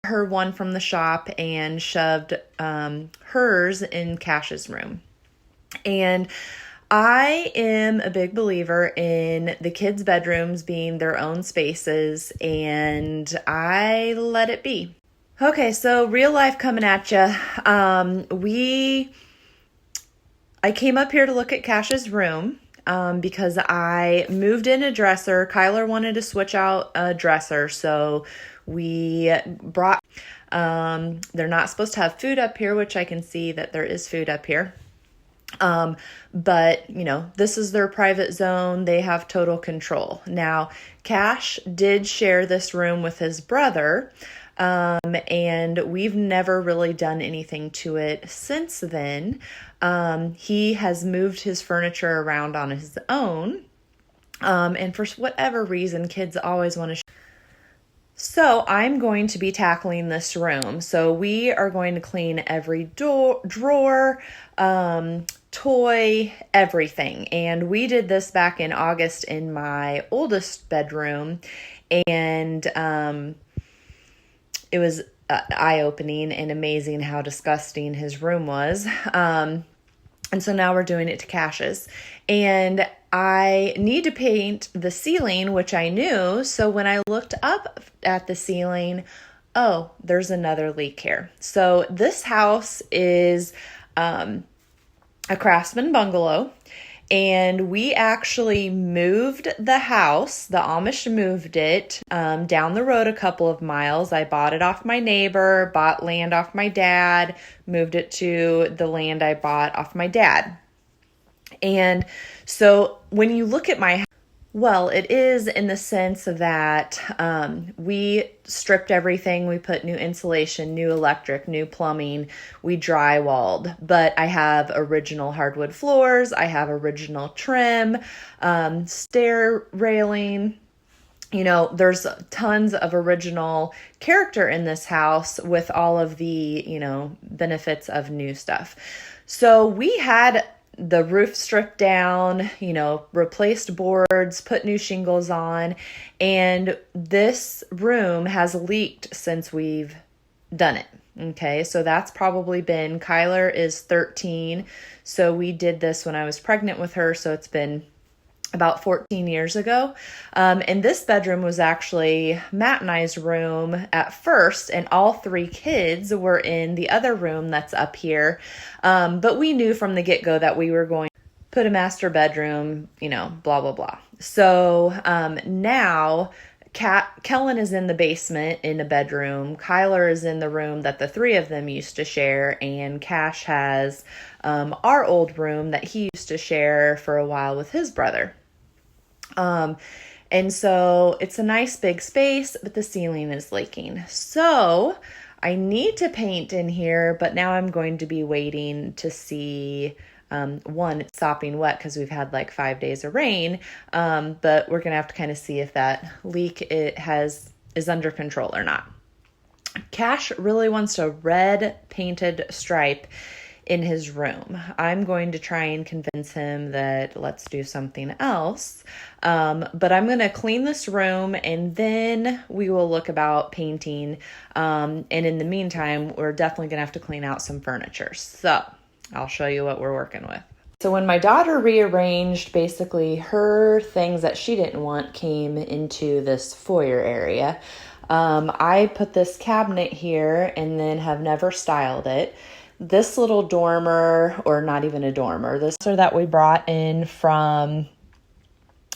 her one from the shop and shoved hers in Cash's room. And I am a big believer in the kids' bedrooms being their own spaces, and I let it be. Okay, so real life coming at you. I came up here to look at Cash's room because I moved in a dresser. Kyler wanted to switch out a dresser, so we brought, they're not supposed to have food up here, which I can see that there is food up here. But this is their private zone. They have total control. Now, Cash did share this room with his brother, and we've never really done anything to it since then. He has moved his furniture around on his own. And for whatever reason, kids always want to. So I'm going to be tackling this room. So we are going to clean every drawer, toy, everything. And we did this back in August in my oldest bedroom. And it was eye-opening and amazing how disgusting his room was. And so now we're doing it to Cash's. And I need to paint the ceiling, which I knew. So when I looked up at the ceiling, oh, there's another leak here. So this house is a Craftsman bungalow. And we actually moved the house. The Amish moved it down the road a couple of miles. I bought it off my neighbor, bought land off my dad, moved it to the land I bought off my dad. And so when you look at my house, well, it is in the sense that we stripped everything. We put new insulation, new electric, new plumbing. We drywalled, but I have original hardwood floors. I have original trim, stair railing. There's tons of original character in this house with all of the, benefits of new stuff. So we had the roof stripped down, replaced boards, put new shingles on, and this room has leaked since we've done it. Okay, so that's probably been, Kyler is 13, so we did this when I was pregnant with her, so it's been about 14 years ago. And this bedroom was actually Matt and I's room at first, and all three kids were in the other room that's up here. But we knew from the get-go that we were going to put a master bedroom, blah, blah, blah. So now Kellen is in the basement in a bedroom. Kyler is in the room that the three of them used to share, and Cash has our old room that he used to share for a while with his brother. And so it's a nice big space, but the ceiling is leaking. So I need to paint in here, but now I'm going to be waiting to see, it's stopping wet because we've had like 5 days of rain. But we're going to have to kind of see if that leak is under control or not. Cash really wants a red painted stripe in his room. I'm going to try and convince him that let's do something else. But I'm going to clean this room and then we will look about painting. And in the meantime, we're definitely going to have to clean out some furniture. So I'll show you what we're working with. So when my daughter rearranged, basically her things that she didn't want came into this foyer area. I put this cabinet here and then have never styled it. This little dormer, or not even a dormer, this is that we brought in from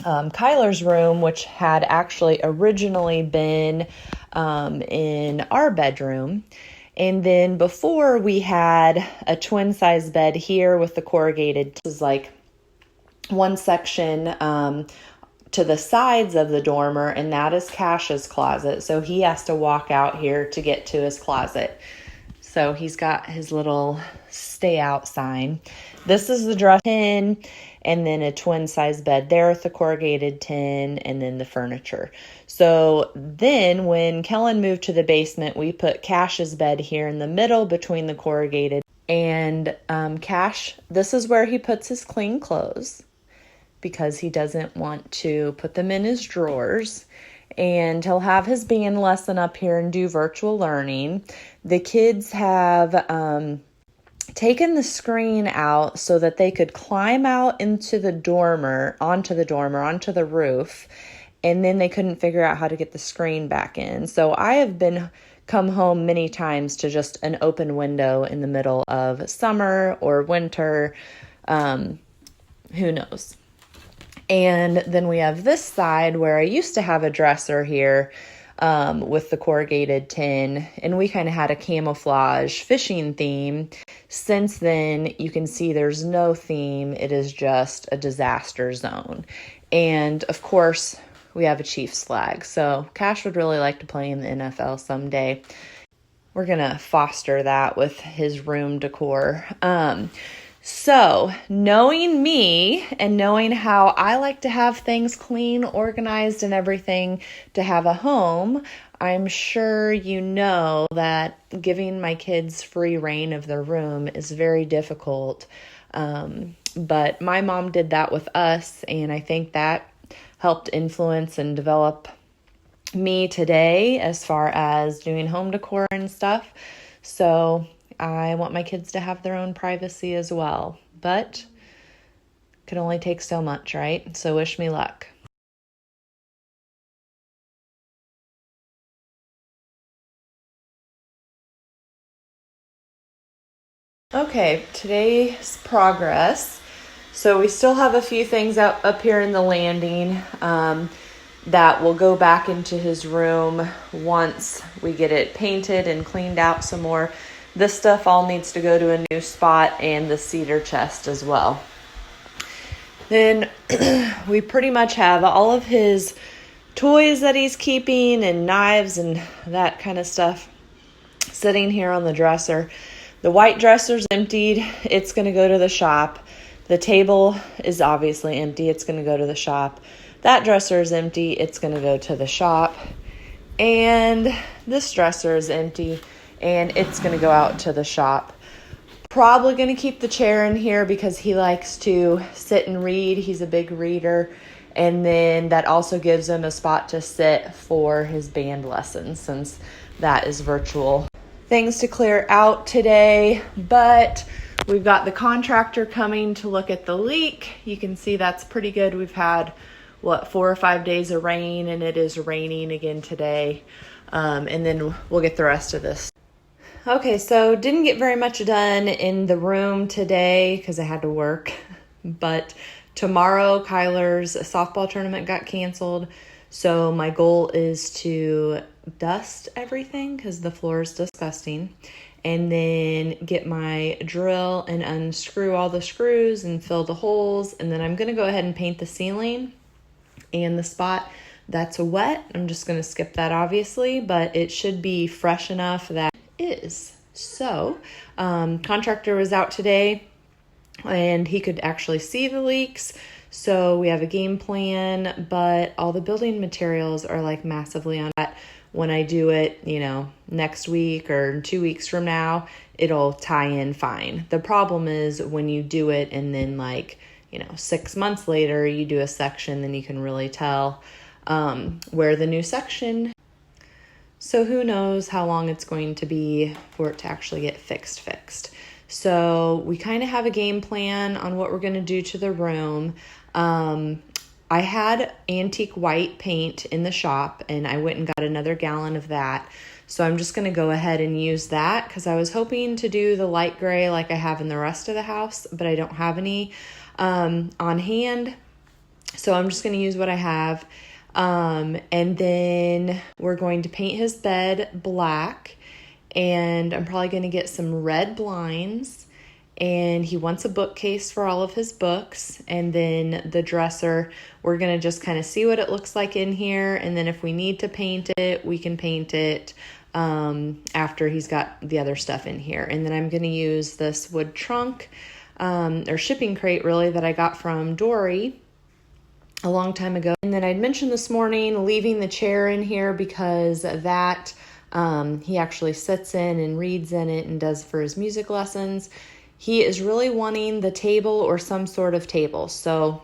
Kyler's room, which had actually originally been in our bedroom. And then before we had a twin size bed here with the corrugated. This is like one section to the sides of the dormer, and that is Cash's closet. So he has to walk out here to get to his closet. So he's got his little stay out sign. This is the dress tin, and then a twin size bed there with the corrugated tin, and then the furniture. So then when Kellen moved to the basement, we put Cash's bed here in the middle between the corrugated. And Cash, this is where he puts his clean clothes because he doesn't want to put them in his drawers. and he'll have his band lesson up here and do virtual learning. The kids have taken the screen out so that they could climb out onto the roof, and then they couldn't figure out how to get the screen back in. So I have come home many times to just an open window in the middle of summer or winter, who knows. And then we have this side where I used to have a dresser here with the corrugated tin, and we kind of had a camouflage fishing theme. Since then, you can see there's no theme. It is just a disaster zone. And of course, we have a Chiefs flag. So Cash would really like to play in the NFL someday. We're going to foster that with his room decor. So knowing me and knowing how I like to have things clean, organized, and everything to have a home, I'm sure you know that giving my kids free reign of their room is very difficult. But my mom did that with us, and I think that helped influence and develop me today as far as doing home decor and stuff. So I want my kids to have their own privacy as well, but can only take so much, right? So wish me luck. Okay, today's progress. So we still have a few things up here in the landing that will go back into his room once we get it painted and cleaned out some more. This stuff all needs to go to a new spot, and the cedar chest as well. Then we pretty much have all of his toys that he's keeping and knives and that kind of stuff sitting here on the dresser. The white dresser's emptied. It's going to go to the shop. The table is obviously empty. It's going to go to the shop. That dresser is empty. It's going to go to the shop. And this dresser is empty, and it's going to go out to the shop. Probably going to keep the chair in here because he likes to sit and read. He's a big reader. And then that also gives him a spot to sit for his band lessons, since that is virtual. Things to clear out today, but we've got the contractor coming to look at the leak. You can see that's pretty good. We've had, 4 or 5 days of rain, and it is raining again today. And then we'll get the rest of this. Okay, so didn't get very much done in the room today because I had to work. But tomorrow, Kyler's softball tournament got canceled. So my goal is to dust everything because the floor is disgusting. And then get my drill and unscrew all the screws and fill the holes. And then I'm going to go ahead and paint the ceiling and the spot that's wet. I'm just going to skip that obviously, but it should be fresh enough that it is. So, contractor was out today and he could actually see the leaks. So we have a game plan, but all the building materials are like massively on that. When I do it, next week or 2 weeks from now, it'll tie in fine. The problem is when you do it and then 6 months later, you do a section, then you can really tell where the new section. So who knows how long it's going to be for it to actually get fixed. So we kind of have a game plan on what we're going to do to the room. I had antique white paint in the shop, and I went and got another gallon of that. So I'm just going to go ahead and use that because I was hoping to do the light gray like I have in the rest of the house, but I don't have any on hand. So I'm just going to use what I have. And then we're going to paint his bed black, and I'm probably going to get some red blinds. And he wants a bookcase for all of his books. And then the dresser, we're going to just kind of see what it looks like in here. And then if we need to paint it, we can paint it after he's got the other stuff in here. And then I'm going to use this wood trunk or shipping crate really that I got from Dory a long time ago. And then I'd mentioned this morning leaving the chair in here because that he actually sits in and reads in it and does for his music lessons. He is really wanting the table or some sort of table. So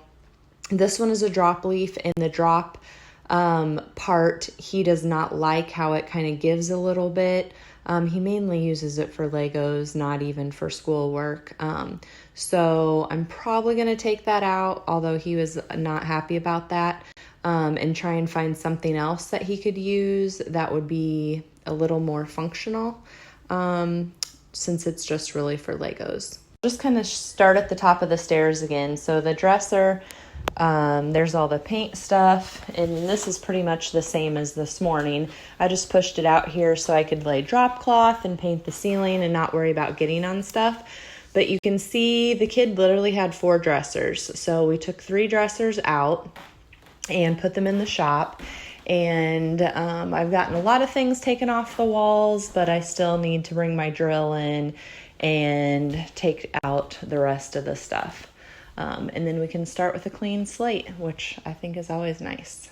this one is a drop leaf, and the drop part, he does not like how it kind of gives a little bit. He mainly uses it for Legos, not even for schoolwork. So I'm probably going to take that out, although he was not happy about that, and try and find something else that he could use that would be a little more functional, since it's just really for Legos. Just kind of start at the top of the stairs again. So the dresser, there's all the paint stuff, and this is pretty much the same as this morning. I just pushed it out here so I could lay drop cloth and paint the ceiling and not worry about getting on stuff. But you can see the kid literally had 4 dressers. So we took 3 dressers out and put them in the shop. And I've gotten a lot of things taken off the walls, but I still need to bring my drill in and take out the rest of the stuff. And then we can start with a clean slate, which I think is always nice.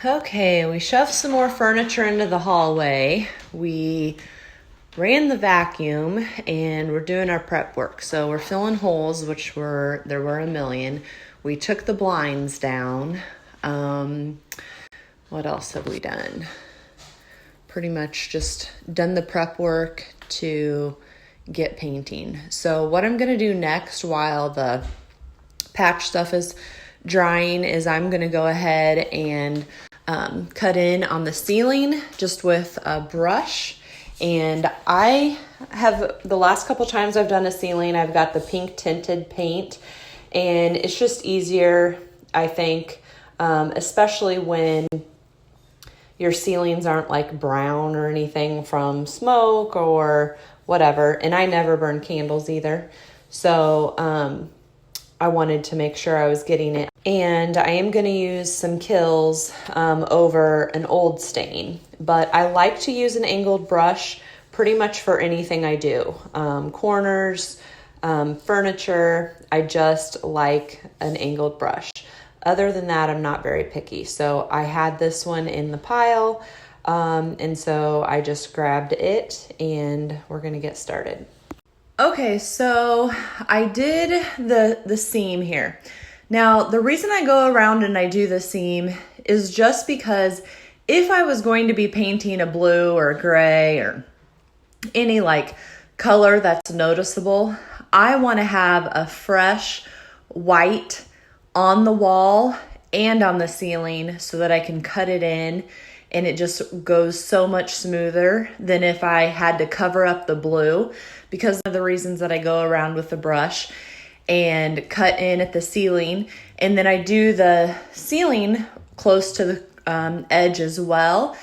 Okay, we shoved some more furniture into the hallway. We ran the vacuum and we're doing our prep work. So we're filling holes, there were a million. We took the blinds down. What else have we done? Pretty much just done the prep work to get painting. So what I'm going to do next while the patch stuff is drying is I'm going to go ahead and cut in on the ceiling just with a brush. And I have, the last couple times I've done a ceiling, I've got the pink tinted paint, and it's just easier, I think, especially when your ceilings aren't like brown or anything from smoke or whatever. And I never burn candles either. So I wanted to make sure I was getting it. And I am going to use some Kills over an old stain. But I like to use an angled brush pretty much for anything I do. Corners, furniture, I just like an angled brush. Other than that, I'm not very picky. So I had this one in the pile, and so I just grabbed it, and we're going to get started. Okay, so I did the seam here. Now, the reason I go around and I do the seam is just because if I was going to be painting a blue or a gray or any like color that's noticeable, I want to have a fresh white on the wall and on the ceiling so that I can cut it in and it just goes so much smoother than if I had to cover up the blue, because of the reasons that I go around with the brush and cut in at the ceiling. And then I do the ceiling close to the edge as well.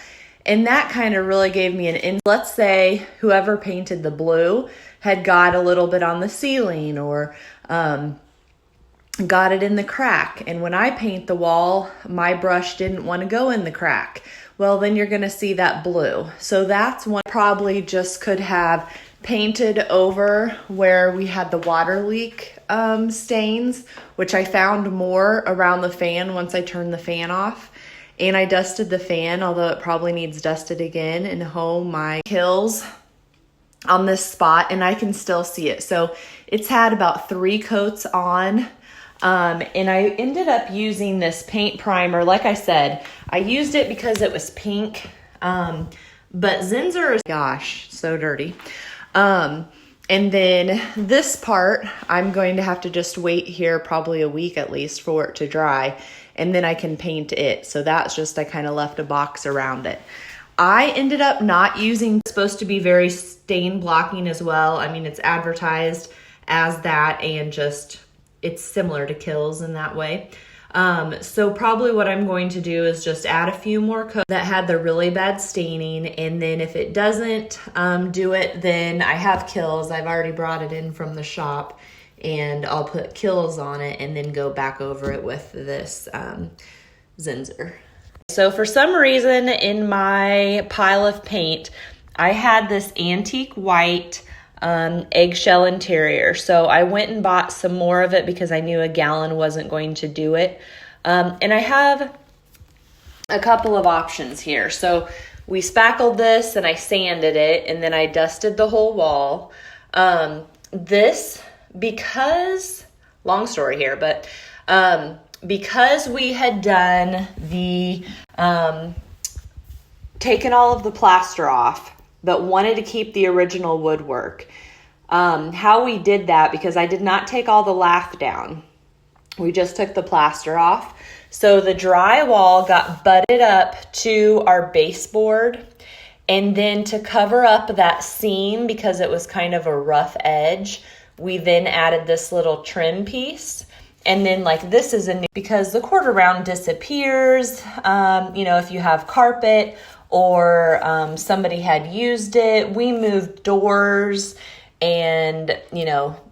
And that kind of really gave me let's say whoever painted the blue had got a little bit on the ceiling or got it in the crack. And when I paint the wall, my brush didn't want to go in the crack. Well, then you're going to see that blue. So that's one probably just could have painted over where we had the water leak stains, which I found more around the fan once I turned the fan off. And I dusted the fan, although it probably needs dusted again, and home my Kills on this spot, and I can still see it. So it's had about 3 coats on. And I ended up using this paint primer. Like I said, I used it because it was pink. But Zinsser is, gosh, so dirty. And then this part, I'm going to have to just wait here probably a week at least for it to dry. And then I can paint it. So that's just, I kind of left a box around it. I ended up not using, it's supposed to be very stain blocking as well. I mean, it's advertised as that, and just, it's similar to Kills in that way. So probably what I'm going to do is just add a few more coats that had the really bad staining. And then if it doesn't do it, then I have Kills. I've already brought it in from the shop, and I'll put Kills on it and then go back over it with this Zinsser. So for some reason in my pile of paint, I had this antique white eggshell interior. So I went and bought some more of it because I knew a gallon wasn't going to do it. And I have a couple of options here. So we spackled this and I sanded it, and then I dusted the whole wall. This, because, long story here, but because we had done the, taken all of the plaster off, but wanted to keep the original woodwork. How we did that, because I did not take all the lath down. We just took the plaster off. So the drywall got butted up to our baseboard. And then to cover up that seam, because it was kind of a rough edge, we then added this little trim piece. And then like this is a new, because the quarter round disappears, if you have carpet or somebody had used it. We moved doors and,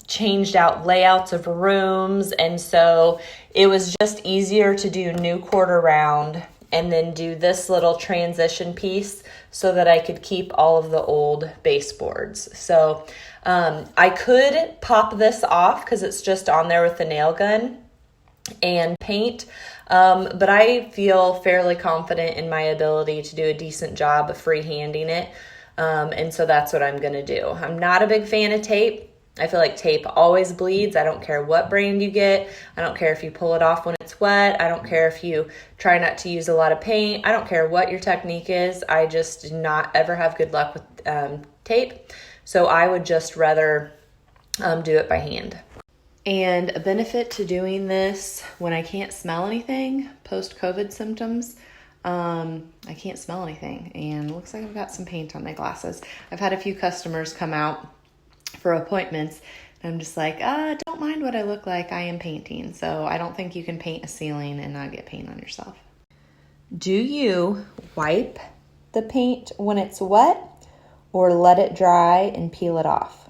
changed out layouts of rooms. And so it was just easier to do new quarter round and then do this little transition piece so that I could keep all of the old baseboards. So I could pop this off because it's just on there with the nail gun and paint. But I feel fairly confident in my ability to do a decent job of freehanding it. And so that's what I'm going to do. I'm not a big fan of tape. I feel like tape always bleeds. I don't care what brand you get. I don't care if you pull it off when it's wet. I don't care if you try not to use a lot of paint. I don't care what your technique is. I just do not ever have good luck with tape. So I would just rather do it by hand. And a benefit to doing this when I can't smell anything, post-COVID symptoms, I can't smell anything. And it looks like I've got some paint on my glasses. I've had a few customers come out for appointments, and I'm just like, don't mind what I look like. I am painting. So I don't think you can paint a ceiling and not get paint on yourself. Do you wipe the paint when it's wet or let it dry and peel it off?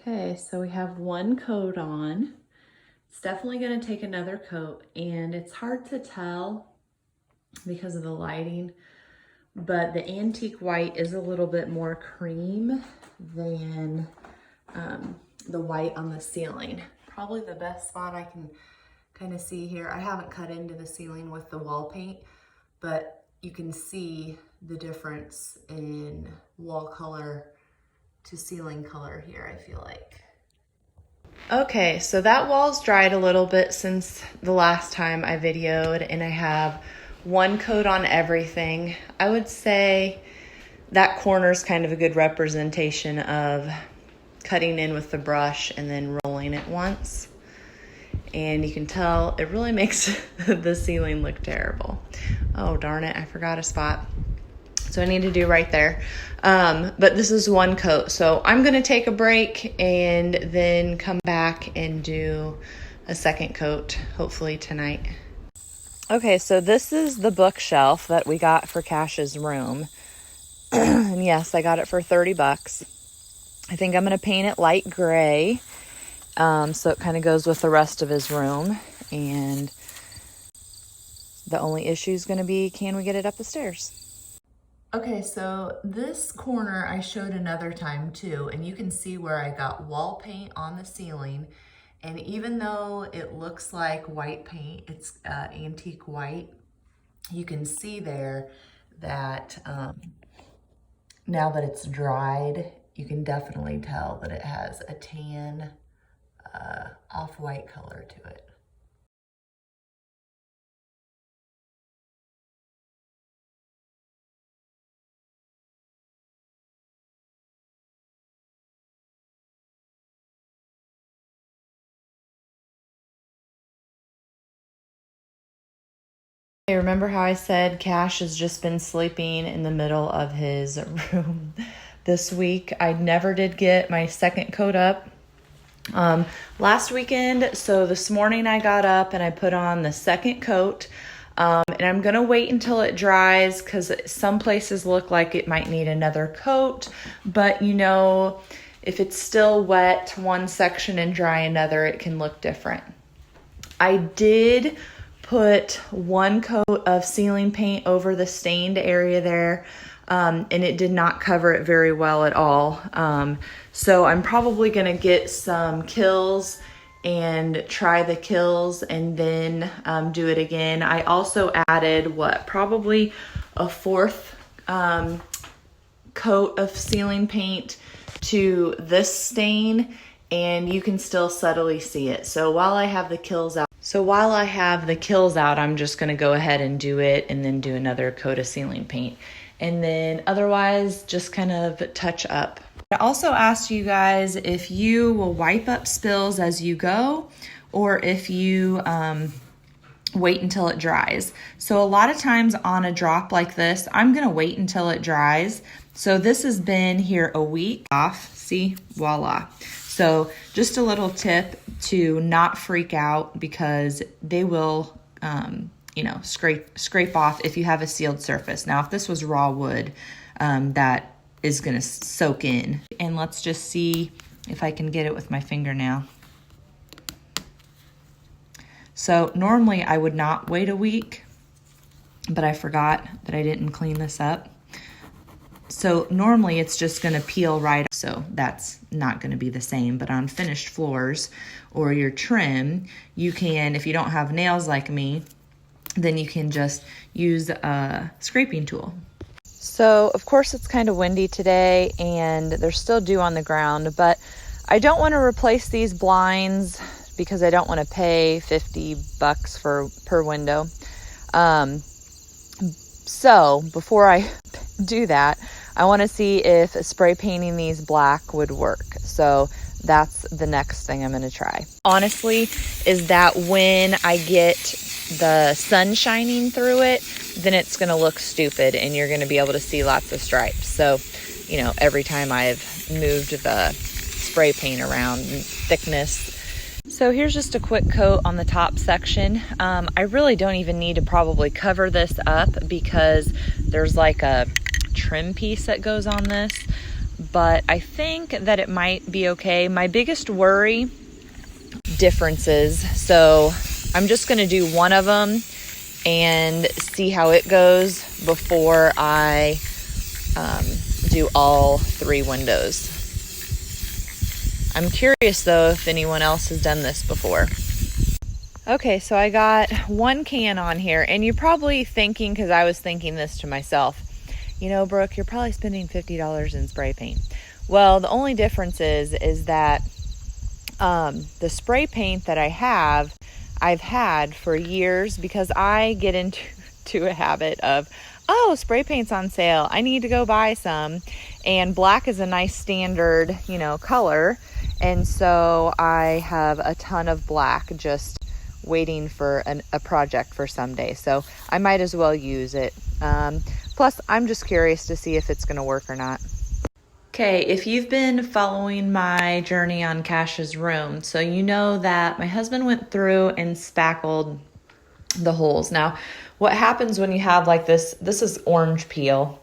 Okay, so we have one coat on. It's definitely going to take another coat, and it's hard to tell because of the lighting, but the antique white is a little bit more cream than the white on the ceiling. Probably the best spot I can kind of see here. I haven't cut into the ceiling with the wall paint, but you can see the difference in wall color to ceiling color here, I feel like. Okay, so that wall's dried a little bit since the last time I videoed, and I have one coat on everything. I would say that corner's kind of a good representation of cutting in with the brush and then rolling it once. And you can tell it really makes the ceiling look terrible. Oh, darn it, I forgot a spot. So I need to do right there. But this is one coat. So I'm going to take a break and then come back and do a second coat, hopefully tonight. Okay, so this is the bookshelf that we got for Cash's room. And yes, I got it for $30. I think I'm going to paint it light gray. So it kind of goes with the rest of his room. And the only issue is going to be, can we get it up the stairs? Okay, so this corner I showed another time too, and you can see where I got wall paint on the ceiling And even though it looks like white paint, it's antique white, you can see there that now that it's dried, you can definitely tell that it has a tan, off-white color to it. Hey, remember how I said Cash has just been sleeping in the middle of his room this week? I never did get my second coat up last weekend, so this morning I got up and I put on the second coat, and I'm going to wait until it dries because some places look like it might need another coat, but you know, if it's still wet one section and dry another, it can look different. I did put one coat of ceiling paint over the stained area there, and it did not cover it very well at all. So I'm probably going to get some Kills and try the Kills and then do it again. I also added probably a fourth coat of ceiling paint to this stain, and you can still subtly see it. So while I have the Kills out, I'm just going to go ahead and do it and then do another coat of ceiling paint. And then otherwise, just kind of touch up. I also asked you guys if you will wipe up spills as you go or if you wait until it dries. So a lot of times on a drop like this, I'm going to wait until it dries. So this has been here a week off. See, voila. So just a little tip to not freak out because they will, scrape off if you have a sealed surface. Now, if this was raw wood, that is going to soak in. And let's just see if I can get it with my fingernail. So normally I would not wait a week, but I forgot that I didn't clean this up. So normally it's just going to peel right, so that's not going to be the same. But on finished floors or your trim, you can, if you don't have nails like me, then you can just use a scraping tool. So of course it's kind of windy today and there's still dew on the ground, but I don't want to replace these blinds because I don't want to pay $50 per window. So before I do that, I want to see if spray painting these black would work. So that's the next thing I'm going to try. Honestly, is that when I get the sun shining through it, then it's going to look stupid and you're going to be able to see lots of stripes. So, you know, every time I've moved the spray paint around thickness. So here's just a quick coat on the top section. I really don't even need to probably cover this up because there's like a trim piece that goes on this, but I think that it might be okay. My biggest worry, differences. So I'm just going to do one of them and see how it goes before I do all three windows. I'm curious though if anyone else has done this before. Okay, so I got one can on here, and you're probably thinking, because I was thinking this to myself, you know, Brooke, you're probably spending $50 in spray paint. Well, the only difference is that the spray paint that I've had for years, because I get into a habit of, oh, spray paint's on sale, I need to go buy some. And black is a nice standard, color. And so I have a ton of black just waiting for a project for someday. So I might as well use it. Plus, I'm just curious to see if it's going to work or not. Okay, if you've been following my journey on Cash's room, so you know that my husband went through and spackled the holes. Now, what happens when you have like this is orange peel,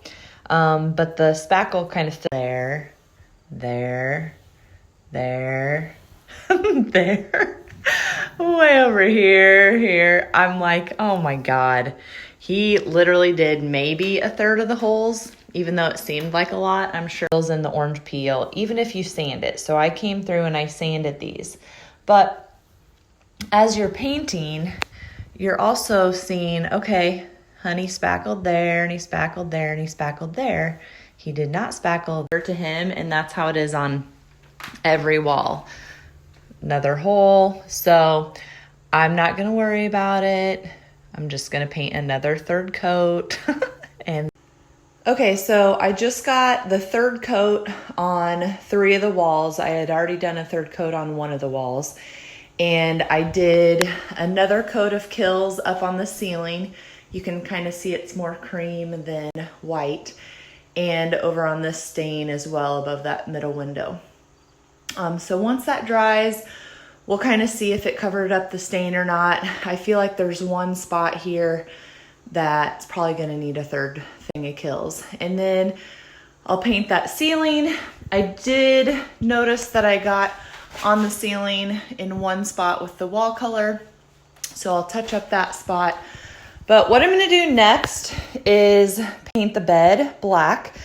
but the spackle kind of there, there, way over here. I'm like, oh my God. He literally did maybe a third of the holes, even though it seemed like a lot. I'm sure it was in the orange peel, even if you sand it. So I came through and I sanded these. But as you're painting, you're also seeing, okay, honey spackled there, and he spackled there, and he spackled there. He did not spackle there to him, and that's how it is on every wall. Another hole. So I'm not going to worry about it. I'm just going to paint another third coat. And okay, so I just got the third coat on 3 of the walls. I had already done a third coat on 1 of the walls. And I did another coat of Kills up on the ceiling. You can kind of see it's more cream than white. And over on this stain as well above that middle window. So once that dries, we'll kind of see if it covered up the stain or not. I feel like there's one spot here that's probably going to need a third thing of Kills. And then I'll paint that ceiling. I did notice that I got on the ceiling in one spot with the wall color, so I'll touch up that spot. But what I'm going to do next is paint the bed black.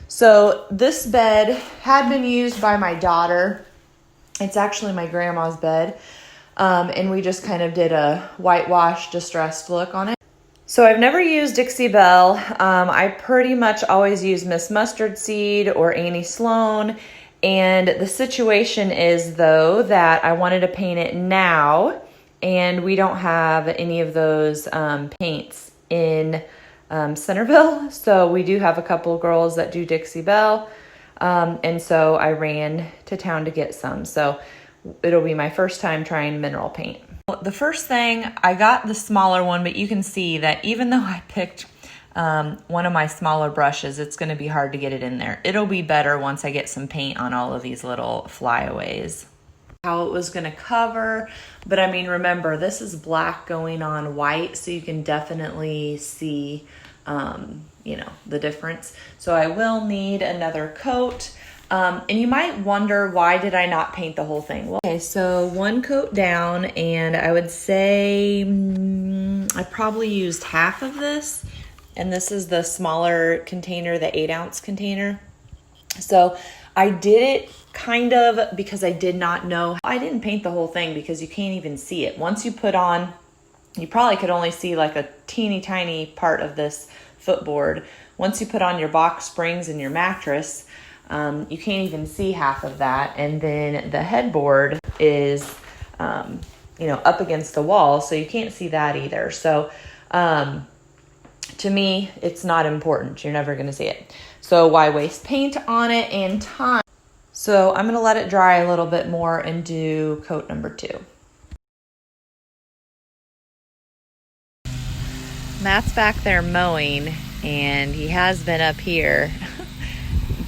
So this bed had been used by my daughter. It's actually my grandma's bed, and we just kind of did a whitewash distressed look on it. So I've never used Dixie Belle. I pretty much always use Miss Mustard Seed or Annie Sloan. And the situation is, though, that I wanted to paint it now, and we don't have any of those paints in Centerville. So we do have a couple girls that do Dixie Belle, and so I ran to town to get some. So it'll be my first time trying mineral paint. The first thing, I got the smaller one, but you can see that even though I picked one of my smaller brushes, it's going to be hard to get it in there. It'll be better once I get some paint on all of these little flyaways. How it was going to cover, but I mean, remember, this is black going on white, so you can definitely see, the difference. So I will need another coat. And you might wonder, why did I not paint the whole thing? Well, okay, so 1 coat down, and I would say I probably used half of this. And this is the smaller container, the 8-ounce container. So I did it kind of because I did not know. I didn't paint the whole thing because you can't even see it. Once you put on, you probably could only see like a teeny tiny part of this footboard. Once you put on your box springs and your mattress, you can't even see half of that. And then the headboard is, up against the wall, so you can't see that either. So, to me, it's not important. You're never going to see it. So why waste paint on it and time? So I'm going to let it dry a little bit more and do coat number 2. Matt's back there mowing, and he has been up here.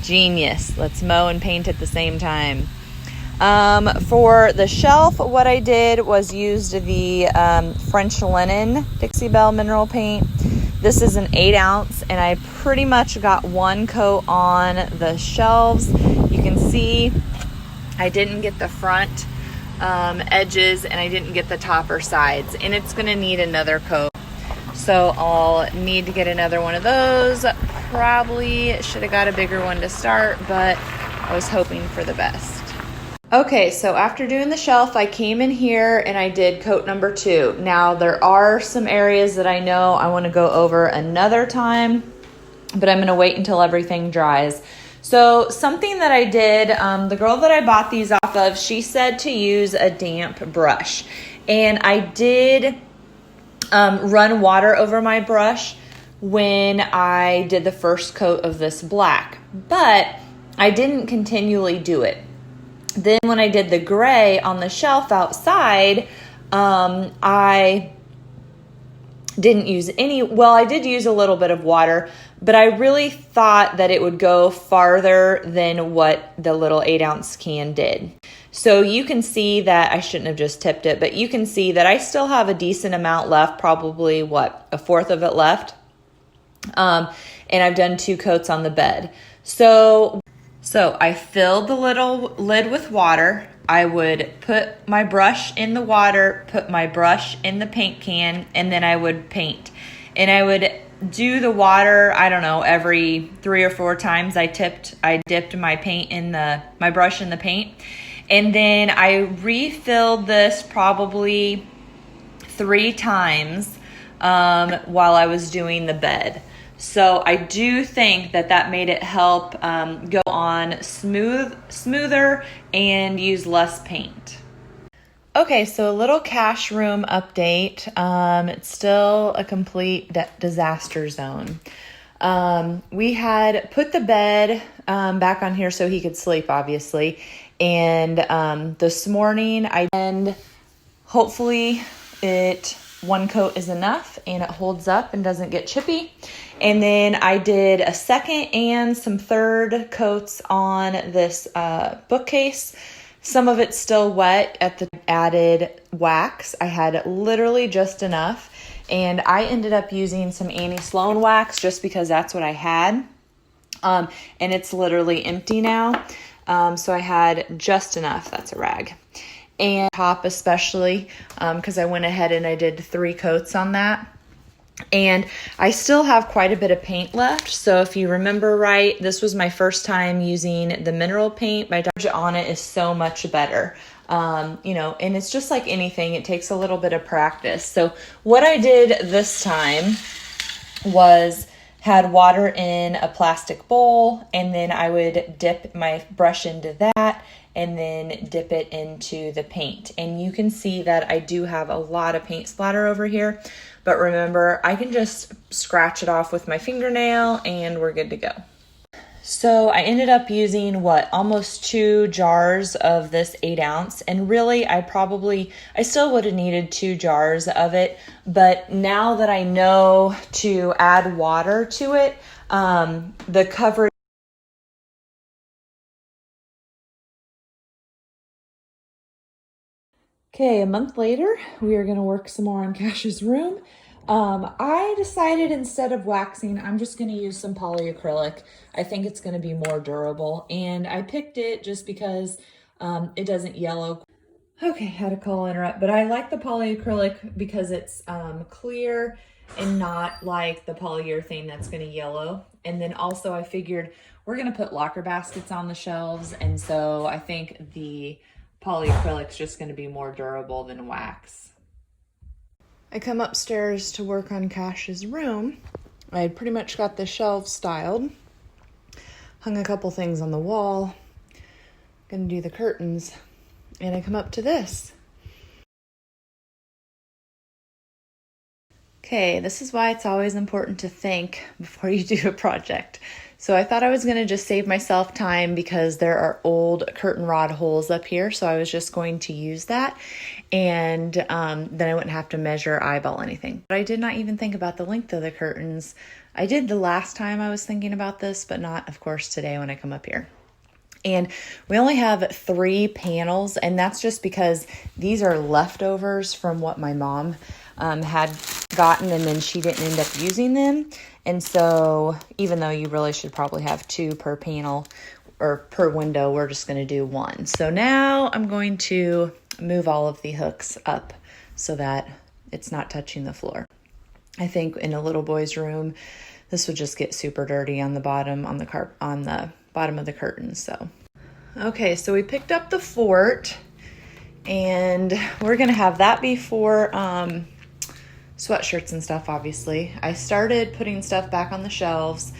Genius. Let's mow and paint at the same time. For the shelf, what I did was used the French Linen Dixie Belle mineral paint. This is an 8-ounce, and I pretty much got 1 coat on the shelves. You can see I didn't get the front edges, and I didn't get the top or sides, and it's going to need another coat. So I'll need to get another one of those. Probably should have got a bigger one to start, but I was hoping for the best. Okay, so after doing the shelf, I came in here and I did coat number 2. Now, there are some areas that I know I want to go over another time, but I'm going to wait until everything dries. So something that I did, the girl that I bought these off of, she said to use a damp brush. And I did run water over my brush when I did the first coat of this black, but I didn't continually do it. Then when I did the gray on the shelf outside, I didn't use I did use a little bit of water, but I really thought that it would go farther than what the little 8-ounce can did. So you can see that I shouldn't have just tipped it, but you can see that I still have a decent amount left, probably a fourth of it left. And I've done 2 coats on the bed. So I filled the little lid with water. I would put my brush in the water, put my brush in the paint can, and then I would paint. And I would do the water, I don't know, every 3 or 4 times I dipped my paint in my brush in the paint. And then I refilled this probably 3 times while I was doing the bed. So I do think that made it help go on smoother and use less paint. Okay, so a little cash room update. It's still a complete disaster zone. We had put the bed back on here so he could sleep, obviously. And this morning, hopefully one coat is enough and it holds up and doesn't get chippy. And then I did a second and some third coats on this bookcase. Some of it's still wet at the added wax. I had literally just enough. And I ended up using some Annie Sloan wax just because that's what I had. And it's literally empty now. So I had just enough. That's a rag. And top especially because I went ahead and I did 3 coats on that. And I still have quite a bit of paint left. So if you remember right, this was my first time using the mineral paint. My charge on it is so much better. And it's just like anything, it takes a little bit of practice. So what I did this time was had water in a plastic bowl, and then I would dip my brush into that and then dip it into the paint. And you can see that I do have a lot of paint splatter over here. But remember, I can just scratch it off with my fingernail and we're good to go. So I ended up using almost 2 jars of this 8 ounce. And really, I still would have needed 2 jars of it. But now that I know to add water to it, the coverage. Okay, a month later, we are going to work some more on Cash's room. I decided instead of waxing, I'm just going to use some polyacrylic. I think it's going to be more durable, and I picked it just because it doesn't yellow. Okay, had a call interrupt, but I like the polyacrylic because it's clear and not like the polyurethane that's going to yellow. And then also I figured we're going to put locker baskets on the shelves, and so I think the polyacrylic's just going to be more durable than wax. I come upstairs to work on Cash's room. I had pretty much got the shelves styled. Hung a couple things on the wall. Gonna do the curtains. And I come up to this. Okay, this is why it's always important to think before you do a project. So I thought I was going to just save myself time because there are old curtain rod holes up here. So I was just going to use that. And then I wouldn't have to measure, eyeball anything. But I did not even think about the length of the curtains. I did the last time I was thinking about this, but not, of course, today when I come up here. And we only have 3 panels, and that's just because these are leftovers from what my mom had gotten, and then she didn't end up using them. And so even though you really should probably have 2 per panel or per window, we're just going to do 1. So now I'm going to move all of the hooks up so that it's not touching the floor. I think in a little boy's room, this would just get super dirty on the bottom, on the bottom of the curtains. So, okay, so we picked up the fort, and we're going to have that be for sweatshirts and stuff, obviously. I started putting stuff back on the shelves.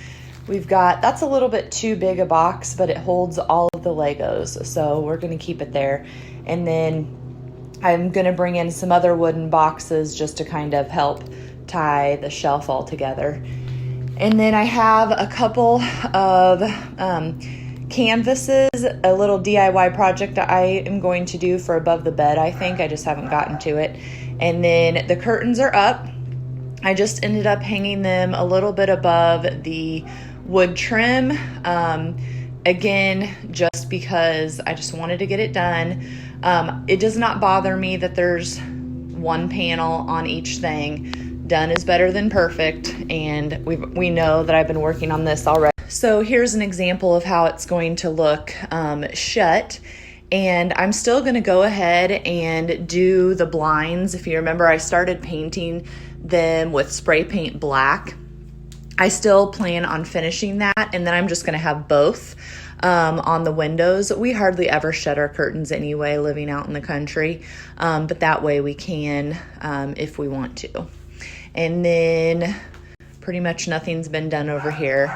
That's a little bit too big a box, but it holds all of the Legos, so we're going to keep it there. And then I'm going to bring in some other wooden boxes just to kind of help tie the shelf all together. And then I have a couple of canvases, a little DIY project that I am going to do for above the bed, I think. I just haven't gotten to it. And then the curtains are up. I just ended up hanging them a little bit above the wood trim. Again, just because I just wanted to get it done. It does not bother me that there's 1 panel on each thing. Done is better than perfect, and we know that I've been working on this already. So here's an example of how it's going to look shut. And I'm still going to go ahead and do the blinds. If you remember, I started painting them with spray paint black. I still plan on finishing that, and then I'm just going to have both on the windows. We hardly ever shut our curtains anyway, living out in the country, but that way we can if we want to. And then pretty much nothing's been done over here.